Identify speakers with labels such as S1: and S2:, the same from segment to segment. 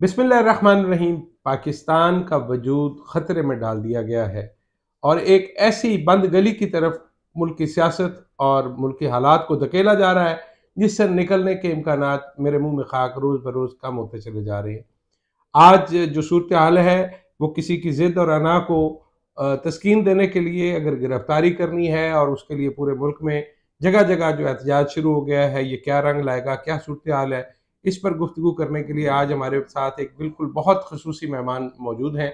S1: बिस्मिल्लाहिर्रहमानिर्रहीम। पाकिस्तान का वजूद ख़तरे में डाल दिया गया है और एक ऐसी बंद गली की तरफ मुल्क की सियासत और मुल्क के हालात को धकेला जा रहा है जिससे निकलने के इम्कानात मेरे मुंह में खाक रोज़ बरोज़ कम होते चले जा रहे हैं। आज जो सूरत हाल है वो किसी की ज़िद और अना को तस्कीन देने के लिए अगर गिरफ्तारी करनी है और उसके लिए पूरे मुल्क में जगह जगह जो एहतजाज शुरू हो गया है, ये क्या रंग लाएगा, क्या सूरत हाल है, इस पर गुफ्तगू करने के लिए आज हमारे साथ एक बिल्कुल बहुत खसूसी मेहमान मौजूद हैं।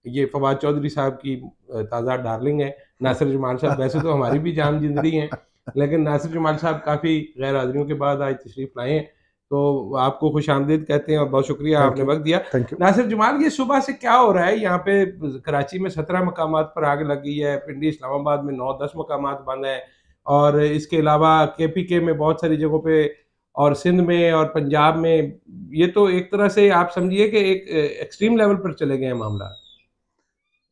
S1: ये फवाद चौधरी साहब की ताज़ा डार्लिंग है। नासिर जमाल साहब वैसे तो हमारी भी जान जिंदड़ी हैं, लेकिन नासिर जमाल साहब काफ़ी गैर हाजिरियों के बाद आज तशरीफ़ लाए हैं, तो आपको खुशामदीद कहते हैं और बहुत शुक्रिया आपने वक्त दिया। नासिर जमाल, ये सुबह से क्या हो रहा है यहाँ पे? कराची में 17 मकामात पर आग लगी है, पिंडी इस्लामाबाद में 9-10 मकामात बंद हैं और इसके अलावा KPK में बहुत सारी जगहों पे और सिंध में और पंजाब में, ये तो एक तरह से आप समझिए कि एक एक्सट्रीम लेवल पर चले गए हैं मामला।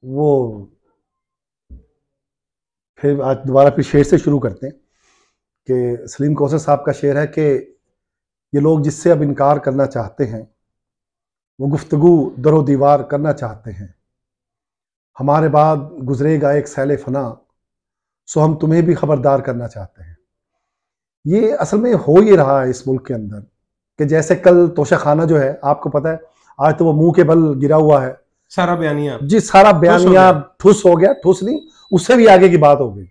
S2: वो फिर आज दोबारा फिर शेर से शुरू करते हैं कि सलीम कौसर साहब का शेर है कि ये लोग जिससे अब इनकार करना चाहते हैं वो गुफ्तगू दरो दीवार करना चाहते हैं। हमारे बाद गुजरेगा एक सैले फना, सो हम तुम्हें भी खबरदार करना चाहते हैं। ये असल में हो ये रहा है इस मुल्क के अंदर कि जैसे कल तोशा खाना जो है, आपको पता है आज तो वो मुंह के बल गिरा हुआ है, सारा बयानिया जी, सारा बयानिया ठुस हो गया। ठुस नहीं, उससे भी आगे की बात हो गई।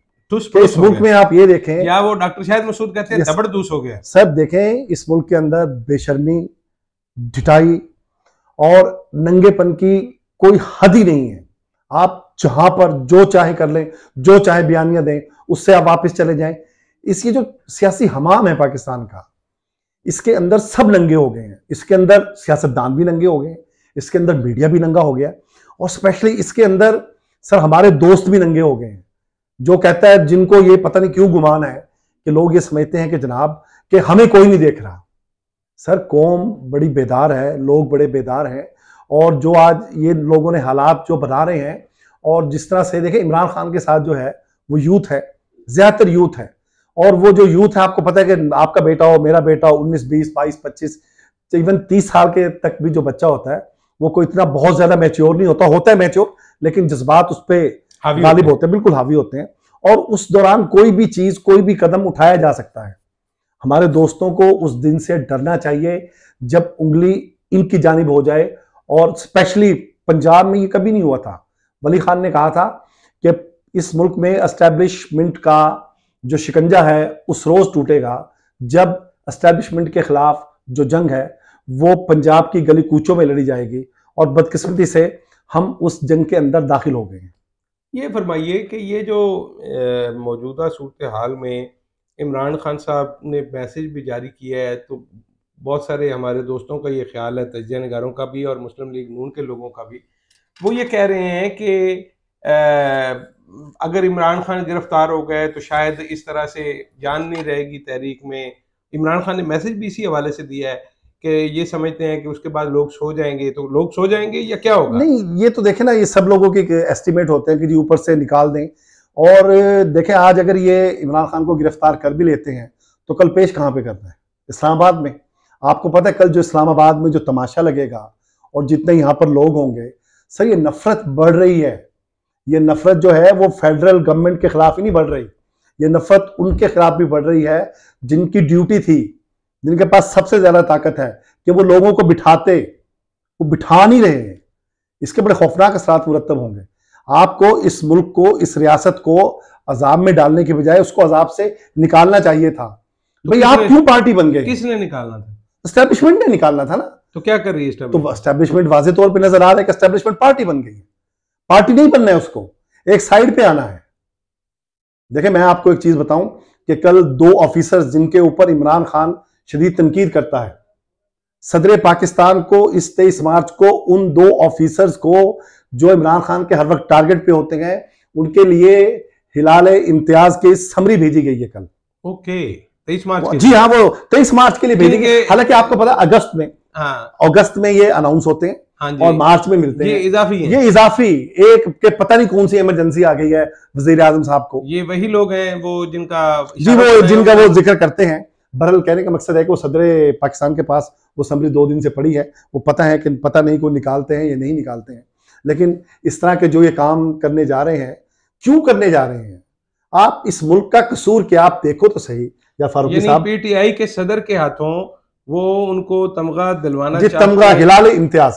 S2: इस मुल्क में आप ये देखें,
S1: या वो डॉक्टर शाहिद मसूद कहते हैं जबरदस्त हो गया।
S2: सब देखें, इस मुल्क के अंदर बेशर्मी, ढिठाई और नंगेपन की कोई हद ही नहीं है। आप जहां पर जो चाहे कर लें, जो चाहे बयानियां दें, उससे आप वापस चले जाएं। इसकी जो सियासी हमाम है पाकिस्तान का, इसके अंदर सब नंगे हो गए हैं। इसके अंदर सियासतदान भी नंगे हो गए हैं, इसके अंदर मीडिया भी नंगा हो गया, और स्पेशली इसके अंदर सर हमारे दोस्त भी नंगे हो गए हैं। जो कहता है, जिनको ये पता नहीं क्यों गुमान है कि लोग ये समझते हैं कि जनाब कि हमें कोई नहीं देख रहा। सर कौम बड़ी बेदार है, लोग बड़े बेदार हैं, और जो आज ये लोगों ने हालात जो बना रहे हैं, और जिस तरह से देखें इमरान खान के साथ जो है वो यूथ है, ज्यादातर यूथ है, और वो जो यूथ है, आपको पता है कि आपका बेटा हो, मेरा बेटा हो, 19, 20, 22, 25, इवन 30 साल के तक भी जो बच्चा होता है वो कोई इतना बहुत ज्यादा मैच्योर नहीं होता, होता है मैच्योर, लेकिन जज्बात उस पर गालिब होते हैं, बिल्कुल हावी होते हैं, और उस दौरान कोई भी चीज, कोई भी कदम उठाया जा सकता है। हमारे दोस्तों को उस दिन से डरना चाहिए जब उंगली इनकी जानिब हो जाए, और स्पेशली पंजाब में ये कभी नहीं हुआ था। वली खान ने कहा था कि इस मुल्क में एस्टैब्लिशमेंट का जो शिकंजा है उस रोज टूटेगा जब एस्टैब्लिशमेंट के खिलाफ जो जंग है वो पंजाब की गली कूचों में लड़ी जाएगी, और बदकिस्मती से हम उस जंग के अंदर दाखिल हो गए हैं।
S1: ये फरमाइए कि ये जो मौजूदा सूरत हाल में इमरान खान साहब ने मैसेज भी जारी किया है, तो बहुत सारे हमारे दोस्तों का ये ख्याल है, तजिया निगारों का भी और मुस्लिम लीग नून के लोगों का भी, वो ये कह रहे हैं कि अगर इमरान खान गिरफ्तार हो गए तो शायद इस तरह से जान नहीं रहेगी तहरीक में। इमरान खान ने मैसेज भी इसी हवाले से दिया है कि ये समझते हैं कि उसके बाद लोग सो जाएंगे, तो लोग सो जाएंगे या क्या होगा?
S2: नहीं, ये तो देखें ना, ये सब लोगों के एस्टिमेट होते हैं कि जी ऊपर से निकाल दें। और देखें, आज अगर ये इमरान खान को गिरफ्तार कर भी लेते हैं तो कल पेश कहाँ पे करना है? इस्लामाबाद में। आपको पता है कल जो इस्लामाबाद में जो तमाशा लगेगा और जितने यहाँ पर लोग होंगे, सर ये नफरत बढ़ रही है। ये नफरत जो है वो फेडरल गवर्नमेंट के खिलाफ ही नहीं बढ़ रही, ये नफरत उनके खिलाफ भी बढ़ रही है जिनकी ड्यूटी थी, जिनके पास सबसे ज्यादा ताकत है कि वो लोगों को बिठाते, वो बिठा नहीं रहे हैं। इसके बड़े खौफनाक असरात मुरतब होंगे। आपको इस मुल्क को, इस रियासत को अजाब में डालने के बजाय उसको अजाब से निकालना चाहिए था। तो भाई आप क्यों पार्टी बन गए?
S1: किसने निकालना था?
S2: एस्टैब्लिशमेंट ने निकालना था ना।
S1: तो क्या कर रही है?
S2: तो एस्टैब्लिशमेंट वाज़े तौर पे नजर आ रहा है कि एस्टैब्लिशमेंट पार्टी बन गई है। पार्टी नहीं बनना है, उसको एक साइड पे आना है। देखिए, मैं आपको एक चीज बताऊं कि कल 2 ऑफिसर्स जिनके ऊपर इमरान खान शदीद तनकीद करता है, सदर पाकिस्तान को इस 23 मार्च को उन 2 ऑफिसर्स को जो इमरान खान के हर वक्त टारगेट पे होते हैं, उनके लिए हिलाल इम्तियाज की समरी भेजी गई है कल।
S1: ओके, 23 मार्च?
S2: जी हाँ, वो 23 मार्च के लिए भेजी गई। हालांकि आपको पता अगस्त में, अगस्त में ये अनाउंस होते हैं और मार्च में मिलते हैं।
S1: ये इजाफी है।
S2: ये इजाफी एक के पता नहीं कौन सी इमरजेंसी आ गई है वजीर आजम साहब को।
S1: ये वही लोग हैं वो जिनका
S2: जी, वो जिनका वो जिक्र करते हैं, बहरहाल कहने का मकसद है कि वो सदर पाकिस्तान के पास वो समरी 2 दिन से पड़ी है, वो पता है कि पता नहीं को निकालते हैं या नहीं निकालते हैं। लेकिन इस तरह के जो ये काम करने जा रहे हैं, क्यों करने जा रहे हैं? आप इस मुल्क का कसूर क्या, आप देखो तो सही। या फारूकी साहब,
S1: पीटीआई के सदर के हाथों वो उनको तमगा दिलवाना
S2: जी, तमगा हिलाल इम्तियाज,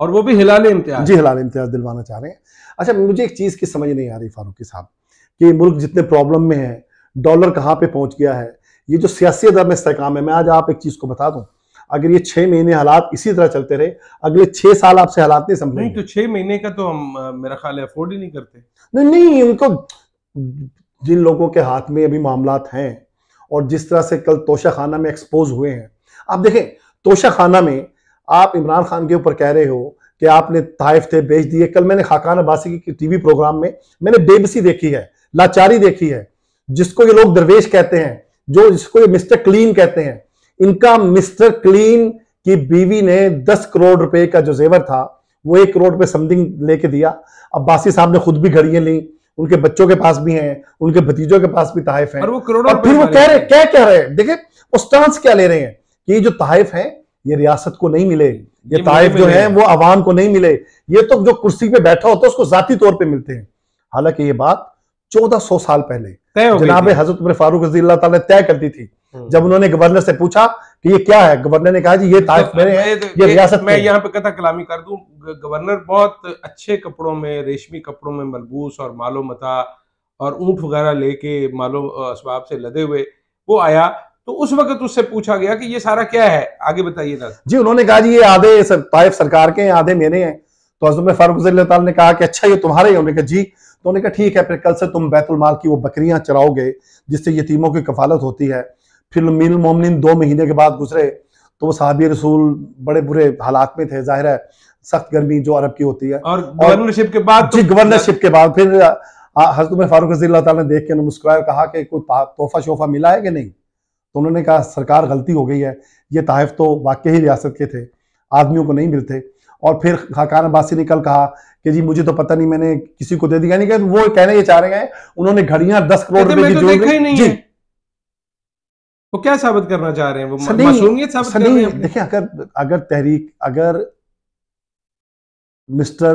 S1: और वो भी हिलाल इम्तियाज,
S2: जी हिलाल इम्तियाज दिलवाना चाह रहे हैं। अच्छा, मुझे एक चीज की समझ नहीं आ रही फारूकी साहब कि मुल्क जितने प्रॉब्लम में है, डॉलर कहाँ पे पहुंच गया है, ये जो सियासी अदम इस्तेकाम है। मैं आज आप एक चीज को बता दूं, अगर ये 6 महीने हालात इसी तरह चलते रहे, अगले 6 साल आपसे हालात नहीं संभलेंगे।
S1: नहीं तो 6 महीने का तो हम मेरा ख्याल है अफोर्ड ही नहीं करते।
S2: नहीं, उनको जिन लोगों के हाथ में अभी मामलात हैं और जिस तरह से कल तोशा खाना में एक्सपोज हुए हैं, आप देखें तोशा खाना में आप इमरान खान के ऊपर कह रहे हो कि आपने ताइफ थे बेच दिए। कल मैंने खाकान अब्बासी की टीवी प्रोग्राम में मैंने बेबसी देखी है, लाचारी देखी है, जिसको ये लोग दरवेश कहते हैं, जो जिसको ये मिस्टर क्लीन कहते हैं। इनका मिस्टर क्लीन की बीवी ने 10 करोड़ रुपए का जो जेवर था वो 1 करोड़ रुपए समथिंग लेके दिया। अब्बासी साहब ने खुद भी घड़ियां ली, उनके बच्चों के पास भी हैं, उनके भतीजों के पास भी तहफ हैं,
S1: और
S2: फिर वो कह रहे क्या कह रहे हैं, देखे वो स्टांस क्या ले रहे हैं कि ये जो तहफ है ये रियासत को नहीं मिले, ये तहफ जो है वो अवाम को नहीं मिले, ये तो जो कुर्सी पे बैठा होता है उसको जाती तौर पे मिलते हैं। हालांकि ये बात 1400 साल पहले जनाब हजरत उमर फारूक रज़ी अल्लाह ताला ने तय कर दी थी। जब उन्होंने गवर्नर से पूछा कि ये क्या है, गवर्नर ने कहा जी ये ताइफ मेरे हैं, ये रियासत।
S1: मैं यहाँ पे कथा कलामी कर दूं, गवर्नर बहुत अच्छे कपड़ों में, रेशमी कपड़ों में मलबूस और मालो मता और ऊंट वगैरह लेके मालो असबाब से लदे हुए वो आया, तो उस वक्त उससे पूछा गया कि ये सारा क्या है, आगे बताइए ना जी।
S2: उन्होंने कहा जी ये आधे ताइफ सरकार के हैं, आधे मेरे हैं। तो हज़रत उमर फारूक रज़ी अल्लाह ताला ने कहा कि अच्छा ये तुम्हारे हैं? उन्होंने कहा जी। तो उन्होंने कहा ठीक है, फिर कल से तुम बैतुल माल की वो बकरियां चराओगे जिससे यतीमों की कफालत होती है। फिर अमीरुल मोमिनीन 2 महीने के बाद गुजरे तो वो सहाबी रसूल बड़े बुरे हालात में थे, जाहिर है सख्त गर्मी जो अरब की होती है। और
S1: गवर्नरशिप के बाद
S2: जी, गवर्नरशिप के बाद फिर हज़रत उमर फारूक रज़ी अल्लाह ताला ने देख के मुस्कुराया, कहा कि कोई तोहफा शोफा मिला है कि नहीं? तो उन्होंने कहा सरकार गलती हो गई है, ये ताइफ तो वाकई ही रियासत के थे, आदमियों को नहीं मिलते। और फिर खाकान अब्बासी ने कल कहा कि जी मुझे तो पता नहीं, मैंने किसी को दे दिया। नहीं कि वो कहने ये चाह रहे हैं उन्होंने घड़ियां 10 करोड़ रुपए की
S1: ज्वेलरी जी, वो क्या साबित करना चाह रहे हैं? वो मासूमियत साबित कर रहे हैं।
S2: देखिए अगर तहरीक, अगर मिस्टर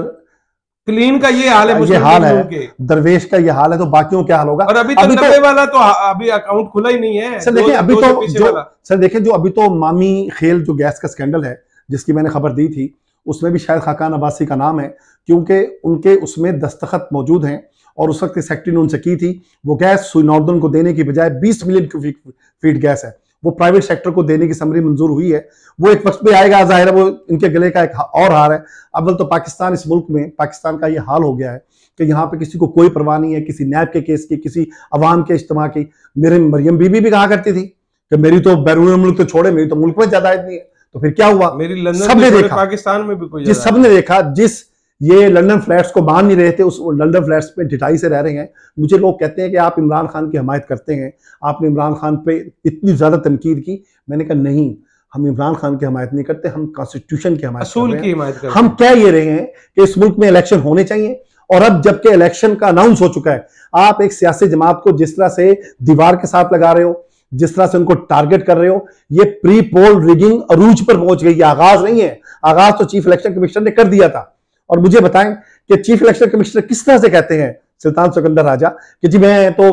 S1: क्लीन का ये हाल है,
S2: ये हाल है, दरवेश का ये हाल है, तो बाकियों क्या हाल होगा?
S1: और अभी तो 90 वाला तो अभी अकाउंट खुला ही नहीं है।
S2: सर देखिए अभी तो जो अभी तो मामी खेल जो गैस का स्कैंडल है जिसकी मैंने खबर दी थी, उसमें भी शायद खाकान अब्बासी का नाम है, क्योंकि उनके उसमें दस्तखत मौजूद हैं। और उस वक्त सेक्रेटरी ने उनसे की थी वो गैस नॉर्दर्न को देने की बजाय 20 मिलियन क्यूबिक फीट गैस है, वो प्राइवेट सेक्टर को देने की समरी मंजूर हुई है। वो एक वक्त में आएगा, जाहिर है वो इनके गले का एक और हार है। अव्वल तो पाकिस्तान, इस मुल्क में पाकिस्तान का ये हाल हो गया है कि यहाँ पे किसी को कोई परवाह नहीं है, किसी नैब के केस की, किसी अवाम के इज्तिमा की। मेरे मरियम बीबी भी कहा करती थी कि मेरी तो बैरून मुल्क तो छोड़े, मेरी तो मुल्क में ज्यादा नहीं है। तो फिर क्या हुआ?
S1: मेरी लंदन
S2: सबने देखा,
S1: पाकिस्तान में भी कोई,
S2: जिस सबने देखा, जिस ये लंदन फ्लैट्स को मान नहीं रहे थे उस लंदन फ्लैट्स पे ढिठाई से रह रहे हैं। मुझे लोग कहते हैं कि आप इमरान खान की हमायत करते हैं, आपने इमरान खान पे इतनी ज्यादा तनकीद की। मैंने कहा नहीं, हम इमरान खान की हमायत नहीं करते, हम कॉन्स्टिट्यूशन की हमायत करते हैं। हम कह ये रहे हैं कि इस मुल्क में इलेक्शन होने चाहिए, और अब जबकि इलेक्शन का अनाउंस हो चुका है, आप एक सियासी जमात को जिस तरह से दीवार के साथ लगा रहे हो, जिस तरह से उनको टारगेट कर रहे हो, ये प्री पोल रिगिंग अरूज पर पहुंच गई। ये आगाज नहीं है, आगाज तो चीफ इलेक्शन कमिश्नर ने कर दिया था। और मुझे बताएं कि चीफ इलेक्शन कमिश्नर किस तरह से कहते हैं सुल्तान सिकंदर राजा कि जी मैं तो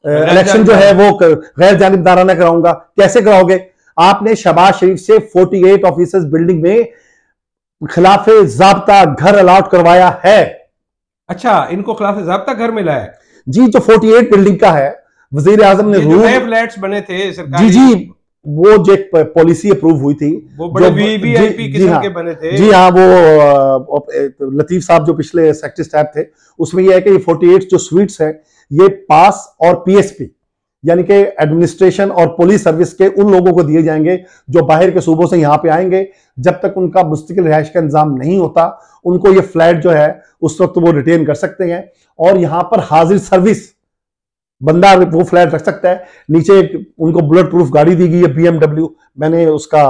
S2: इलेक्शन जो है वो गैर जानिबदाराना कराऊंगा। कैसे कराओगे? आपने शहबाज शरीफ से 48 ऑफिसर्स बिल्डिंग में खिलाफे ज़ाब्ता घर अलॉट करवाया है।
S1: अच्छा, इनको खिलाफे ज़ाब्ता घर मिला है
S2: जी, जो 48 बिल्डिंग का है। वजीर आजम ने रूल,
S1: फ्लैट्स बने थे सरकारी,
S2: जी वो जो एक पॉलिसी अप्रूव हुई थी,
S1: वो बड़े वीवीआईपी किस्म के बने थे।
S2: जी हाँ, वो लतीफ साहब जो पिछले सेक्रेटरी स्टाफ थे, उसमें यह है कि 48 जो स्वीट्स है ये पास और पीएसपी यानी कि एडमिनिस्ट्रेशन और पुलिस सर्विस के उन लोगों को दिए जाएंगे जो बाहर के सूबों से यहाँ पे आएंगे। जब तक उनका मुस्तकिल रिहाइश का इंतजाम नहीं होता, उनको ये फ्लैट जो है उस वक्त वो रिटेन कर सकते हैं और यहाँ पर हाजिर सर्विस बंदा वो फ्लैट रख सकता है। नीचे उनको बुलेट प्रूफ गाड़ी दी गई है BMW, मैंने उसका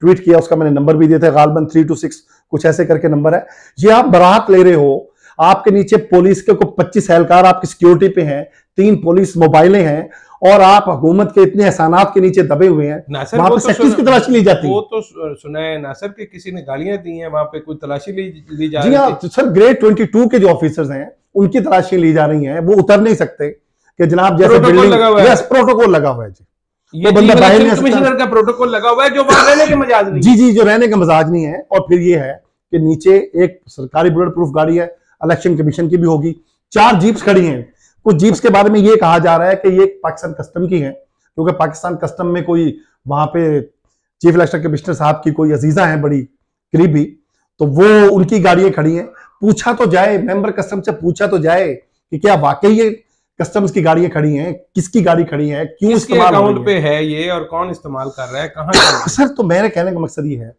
S2: ट्वीट किया, उसका मैंने नंबर भी दिया था, गालबन 326 कुछ ऐसे करके नंबर है। ये आप बारात ले रहे हो, आपके नीचे पुलिस के को 25 एहलकार आपकी सिक्योरिटी पे हैं, 3 पुलिस मोबाइलें हैं, और आप हुकूमत के इतने एहसानात के नीचे दबे हुए हैं, वहां पे सेक्टर्स की तलाशी ली जाती है।
S1: वो तो सुना है नासिर के किसी ने गालियां दी हैं, वहां पे कोई तलाशी ली जा
S2: रही है। जी हाँ सर, ग्रेड 22 के जो ऑफिसर्स हैं उनकी तलाशी ली जा रही है, वो उतर नहीं सकते कि जनाब जैसे बिल्डिंग प्रोटोकॉल लगा हुआ है जी,
S1: ये बंदा बाहर नहीं, कमिश्नर का प्रोटोकॉल लगा हुआ है जो वहां रहने के मजाज नहीं।
S2: जी जी, जो रहने का मजाज नहीं है। और फिर ये है कि नीचे एक सरकारी बुलेट प्रूफ गाड़ी है, इलेक्शन कमीशन की भी होगी, 4 जीप्स खड़ी हैं। कुछ जीप्स के बारे में ये कहा जा रहा है कि ये पाकिस्तान कस्टम की है, क्योंकि पाकिस्तान कस्टम में कोई वहां पे चीफ इलेक्शन कमिश्नर साहब की कोई अजीजा है बड़ी करीबी, तो वो उनकी गाड़ियां खड़ी हैं। पूछा तो जाए, मेंबर कस्टम से पूछा तो जाए कि क्या वाकई ये कस्टम्स की गाड़ियां खड़ी हैं, किसकी गाड़ी खड़ी है, क्यों इस्तेमाल
S1: अकाउंट पे है ये और कौन इस्तेमाल कर रहा है, कहां
S2: सर तो मेरे कहने का मकसद ये है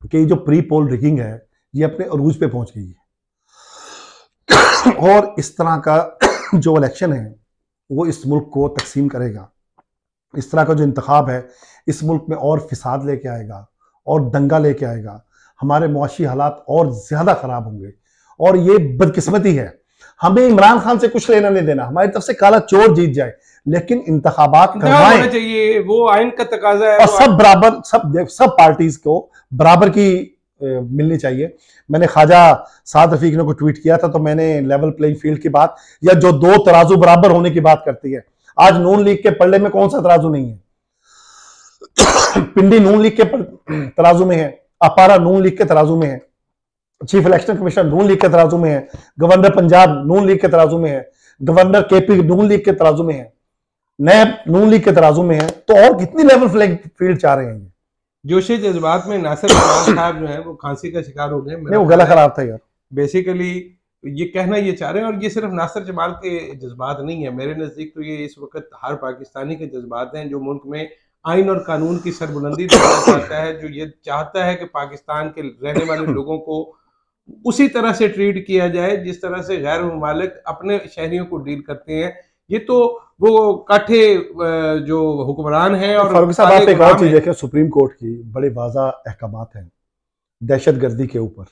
S2: कि ये जो प्री पोल रिगिंग है ये अपने अरूज पे पहुंच गई है और इस तरह का जो इलेक्शन है वो इस मुल्क को तकसीम करेगा। इस तरह का जो इंतखाब है इस मुल्क में और फिसाद लेके आएगा और दंगा लेके आएगा, हमारे मुआशी हालात और ज्यादा खराब होंगे। और ये बदकिस्मती है, हमें इमरान खान से कुछ लेना नहीं देना, हमारी तरफ से काला चोर जीत जाए, लेकिन इंतखाबात करवाएं
S1: चाहिए, वो आइन का तकाजा है।
S2: और सब बराबर, सब पार्टीज को बराबर की मिलनी चाहिए। मैंने ख्वाजा साद रफीक ने को ट्वीट किया था, तो मैंने लेवल प्लेइंग फील्ड की बात, या जो 2 तराजू बराबर होने की बात करती है। आज नून लीग के पल्ले में कौन सा तराजू नहीं है? पिंडी नून लीग के तराजू में है, अपारा नून लीग के तराजू में है, चीफ इलेक्शन कमिश्नर नून लीग के तराजू में है, गवर्नर पंजाब नून लीग के तराजू में है, गवर्नर केपी नून लीग के तराजू में है, नैब नून लीग के तराजू में है। तो और कितनी लेवल प्लेइंग फील्ड चाह रहे हैं?
S1: जोशे जज्बात में नासिर साहब जो है वो खांसी का शिकार हो गए।
S2: वो गला खराब था यार।
S1: बेसिकली ये कहना ये चाह रहे हैं, और ये सिर्फ नासिर जमाल के जज्बात नहीं है, मेरे नजदीक तो ये इस वक्त हर पाकिस्तानी के जज्बात हैं जो मुल्क में आइन और कानून की सरबुलंदी देखना चाहता है, जो ये चाहता है कि पाकिस्तान के रहने वाले लोगों को उसी तरह से ट्रीट किया जाए जिस तरह से गैर मुमालिक अपने शहरियों को डील करते हैं। ये तो वो काठे जो हुक्मरान हैं। और
S2: फारूक साहब आप एक और चीज देखें, सुप्रीम कोर्ट की बड़े वाज़ा अहकामात हैं दहशतगर्दी के ऊपर।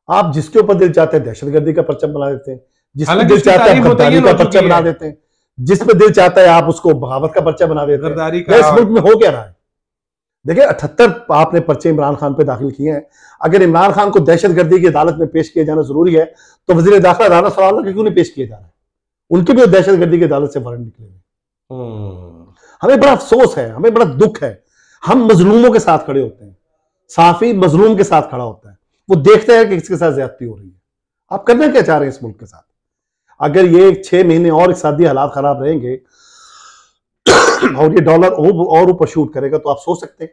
S2: आप जिसके ऊपर दिल चाहते हैं दहशतगर्दी का परचम बना देते हैं, जिसमें दिल चाहता है गद्दारी का परचा बना देते हैं, जिसमें दिल चाहता है आप उसको बगावत का पर्चा बना देते हैं। इस मुल्क में हो क्या रहा है? देखिए 78 आपने पर्चे इमरान खान पे दाखिल किए हैं। अगर इमरान खान को दहशतगर्दी की अदालत में पेश किया जाना जरूरी है तो वजीर दाखिला राना सवाल क्यों नहीं पेश किया जा रहा है? उनके भी दहशतगर्दी की अदालत से वारंट निकले हुए। हमें बड़ा अफसोस है, हमें बड़ा दुख है। हम मजलूमों के साथ खड़े होते हैं, साफी मजलूम के साथ खड़ा होता है, वो देखते हैं कि किसके साथ ज्यादती हो रही है। आप करना क्या चाह रहे हैं इस मुल्क के साथ? अगर ये 6 महीने और इक़्तिसादी हालात खराब रहेंगे और ये डॉलर और ऊपर शूट करेगा तो आप सोच सकते हैं।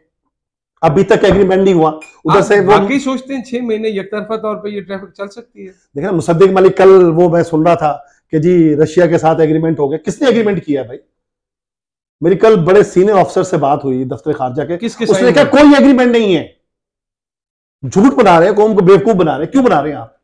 S2: अभी तक एग्रीमेंट नहीं हुआ, उधर से वो
S1: बाकी सोचते हैं 6 महीने एकतरफा तौर पे ये ट्रैफिक चल सकती है।
S2: देखिए मुसद्दिक मलिक कल वो मैं सुन रहा था कि जी रशिया के साथ एग्रीमेंट हो गया। किसने एग्रीमेंट किया भाई? मेरी कल बड़े सीनियर ऑफिसर से बात हुई दफ्तर खारजा के, उसने कहा कोई एग्रीमेंट नहीं है, झूठ बना रहे हैं, कौम को बेवकूफ बना रहे हैं। क्यों बना रहे हैं आप?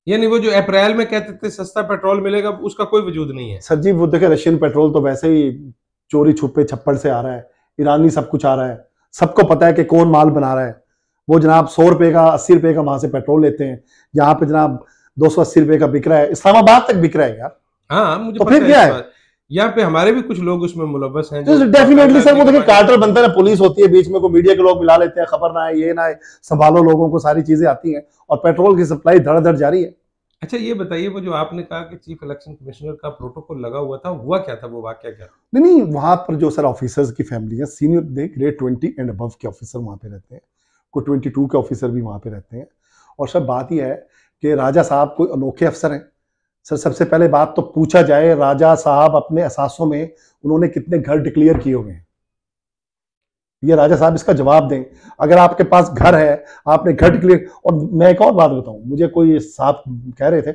S1: यानी वो जो अप्रैल में कहते थे सस्ता पेट्रोल मिलेगा, उसका कोई वजूद नहीं है।
S2: सर जी वो देखे रशियन पेट्रोल तो वैसे ही चोरी छुपे छप्पड़ से आ रहा है, ईरानी सब कुछ आ रहा है, सबको पता है कि कौन माल बना रहा है। वो जनाब 100 रुपए का 80 रुपए का वहां से पेट्रोल लेते हैं, यहाँ पे जनाब 280 रुपए का बिक रहा है, इस्लामाबाद तक बिक रहा है यार।
S1: हाँ मुझे
S2: तो फिर क्या है?
S1: यहाँ पे हमारे भी कुछ लोग उसमें मुलव्वस हैं।
S2: डेफिनेटली सर, वो देखिए कार्टर बनता है ना, पुलिस होती है बीच में, को मीडिया के लोग मिला लेते हैं, खबर ना है ये ना है, संभालो लोगों को, सारी चीजें आती हैं और पेट्रोल की सप्लाई धड़ाधड़ जारी है।
S1: अच्छा ये बताइए, वो जो आपने कहा कि चीफ इलेक्शन कमिश्नर का प्रोटोकॉल लगा हुआ था, हुआ क्या था? वो वाकया क्या था?
S2: नहीं वहां पर जो सर ऑफिसर्स की फैमिली है, सीनियर ग्रेड 20 एंड अबव के ऑफिसर वहां पे रहते हैं, कोई 22 के ऑफिसर भी वहां पे रहते हैं। और सर बात यह है कि राजा साहब कोई अनोखे अफसर हैं। सर सबसे पहले बात तो पूछा जाए, राजा साहब अपने असासों में उन्होंने कितने घर डिक्लेयर किए हुए हैं? ये राजा साहब इसका जवाब दें। अगर आपके पास घर है, आपने घर डिक्लेयर। और मैं एक और बात बताऊं, मुझे कोई साहब कह रहे थे,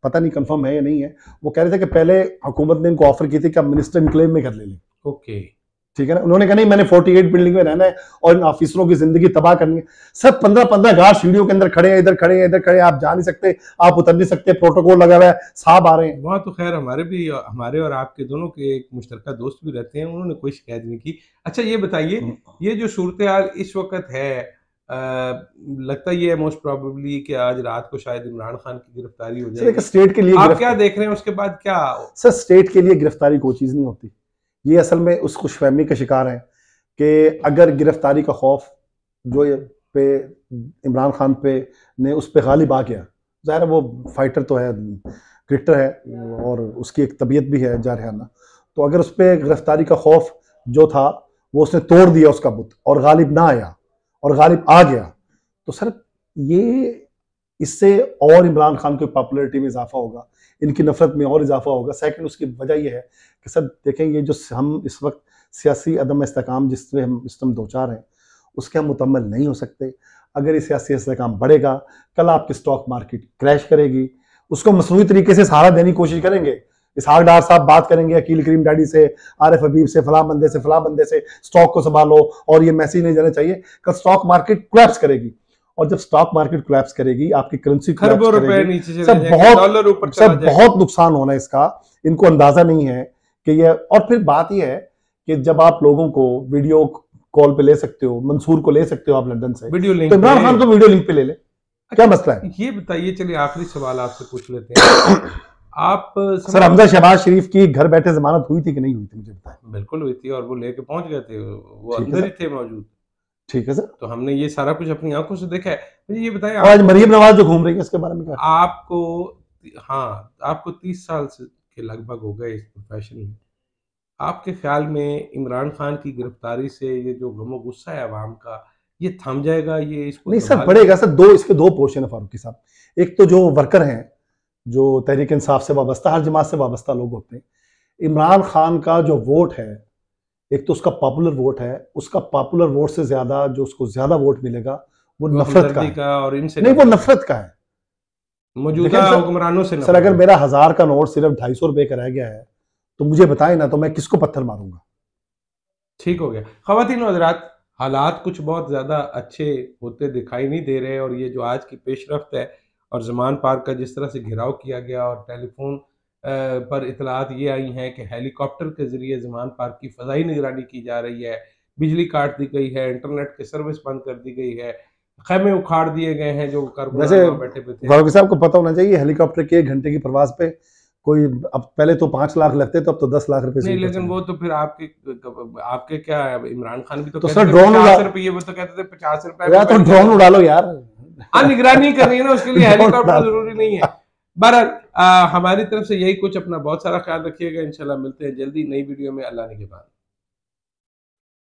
S2: पता नहीं कंफर्म है या नहीं है, वो कह रहे थे कि पहले हुकूमत ने इनको ऑफर की थी कि आप मिनिस्टर इनक्लेव में घर ले लें।
S1: ओके
S2: ठीक है ना? उन्होंने कहा नहीं मैंने 48 बिल्डिंग में रहना है और इन ऑफिसरों की जिंदगी तबाह करनी है। सब 15-15 गार्ड सीढ़ियों के अंदर खड़े हैं, इधर खड़े हैं, इधर खड़े हैं, आप जा नहीं सकते, आप उतर नहीं सकते, प्रोटोकॉल लगा हुआ है, साहब आ रहे हैं।
S1: वहाँ तो खैर हमारे और आपके दोनों के एक मुश्तरका दोस्त भी रहते हैं, उन्होंने कोई शिकायत नहीं की। अच्छा ये बताइए, ये जो सूरत हाल इस वक्त है, लगता ये है मोस्ट प्रोबेबली कि आज रात को शायद इमरान खान की गिरफ्तारी हो जाएगी।
S2: स्टेट के लिए
S1: आप क्या देख रहे हैं उसके बाद क्या?
S2: सर स्टेट के लिए गिरफ्तारी कोई चीज नहीं होती। ये असल में उस खुशफहमी का शिकार है कि अगर गिरफ्तारी का खौफ जो ये पे इमरान खान पे ने उस पे गालिब आ गया, ज़ाहिर है वो फाइटर तो है, क्रिकेटर है और उसकी एक तबीयत भी है जारहाना, तो अगर उस पर गिरफ्तारी का खौफ जो था वो उसने तोड़ दिया उसका बुत और गालिब ना आया और गालिब आ गया, तो सर ये इससे और इमरान खान की पॉपुलैरिटी में इजाफा होगा, इनकी नफरत में और इजाफा होगा। सेकंड उसकी वजह यह है कि सर देखें ये जो हम इस वक्त सियासी अदम इस्तेकाम जिसमें हम इस टाइम दो चार हैं उसके हम मुकम्मल नहीं हो सकते। अगर ये सियासी इस्तेकाम बढ़ेगा, कल आपकी स्टॉक मार्केट क्रैश करेगी, उसको मसनूई तरीके से सहारा देने की कोशिश करेंगे। इसहाक डार साहब बात करेंगे अकील करीम डैडी से, आरिफ हबीब से, फलां बंदे से स्टॉक को संभालो और ये मैसेज नहीं जाना चाहिए। कल स्टॉक मार्केट कोलैप्स करेगी और जब स्टॉक मार्केट कोलैप्स करेगी आपकी करेंसी
S1: खरबों रुपए नीचे
S2: सब बहुत नुकसान होना है इसका, इनको अंदाजा नहीं है कि ये। और फिर बात यह है कि जब आप लोगों को वीडियो कॉल पे ले सकते हो, मंसूर को ले सकते हो आप लंदन से,
S1: वीडियो लिंक,
S2: तो इमरान खान को वीडियो लिंक पे ले ले, क्या मसला है?
S1: ये बताइए, चलिए आखिरी सवाल आपसे पूछ लेते हैं। आप
S2: सर हमजा शहबाज शरीफ की घर बैठे जमानत हुई थी कि नहीं हुई थी, मुझे बताएं।
S1: बिल्कुल हुई थी और वो लेके पहुंच गए थे, वो अंदर ही थे मौजूद।
S2: ठीक है सर,
S1: तो हमने ये सारा कुछ अपनी आंखों से देखा है। मुझे ये बताएं,
S2: आज मरियम नवाज जो घूम रही है इसके बारे में क्या?
S1: आपको हाँ, आपको 30 साल से के लगभग हो गए इस प्रोफेशन में। आपके ख्याल में इमरान खान की गिरफ्तारी से ये जो गमो गुस्सा है अवाम का, ये थम जाएगा? ये इसको
S2: नहीं सर, बढ़ेगा सर। इसके दो पोर्शन है फारूकी साहब। एक तो जो वर्कर हैं, जो तहरीक इंसाफ से वाबस्ता, हर जमात से वाबस्ता लोग होते हैं, इमरान खान का जो वोट है, एक तो उसका पॉपुलर वोट है, उसका पॉपुलर वोट से ज्यादा जो उसको ज्यादा वोट मिलेगा वो नफरत का है।
S1: और इनसे
S2: नहीं, वो नफरत का है
S1: मौजूदा हुक्मरानों से।
S2: सर अगर मेरा 1000 का नोट सिर्फ 250 रुपए का रह गया है तो मुझे बताए ना, तो मैं किसको पत्थर मारूंगा?
S1: ठीक हो गया। ख्वातीन और हज़रात, हालात कुछ बहुत ज़्यादा अच्छे होते दिखाई नहीं दे रहे और ये जो आज की पेशरफ्त है और ज़मान पार्क का जिस तरह से घिराव किया गया और टेलीफोन पर इतलात ये आई हैं कि हेलीकॉप्टर के ज़रिए ज़मान पार्क की फ़ज़ाई निगरानी की जा रही है, बिजली काट दी गई है, इंटरनेट की सर्विस बंद कर दी गई है, खैमे उखाड़ दिए गए हैं जो
S2: वैसे
S1: बैठे थे।
S2: फारूकी साहब को पता होना चाहिए हेलीकॉप्टर के 1 घंटे की प्रवास पे कोई, अब पहले तो 5 लाख लगते तो अब तो 10 लाख रुपए
S1: नहीं, लेकिन वो तो फिर आपके क्या है, इमरान खान भी तो
S2: सर ड्रोन
S1: 50 रुपये, वो तो कहते थे 50 रुपए
S2: यार, तो ड्रोन उड़ा लो यार।
S1: हाँ, निगरानी करनी है ना, उसके लिए हेलीकॉप्टर जरूरी नहीं है। बहरहाल हमारी तरफ से यही कुछ। अपना बहुत सारा ख्याल रखिएगा, इंशाल्लाह मिलते हैं जल्दी नई वीडियो में। अल्लाह ने के बाद।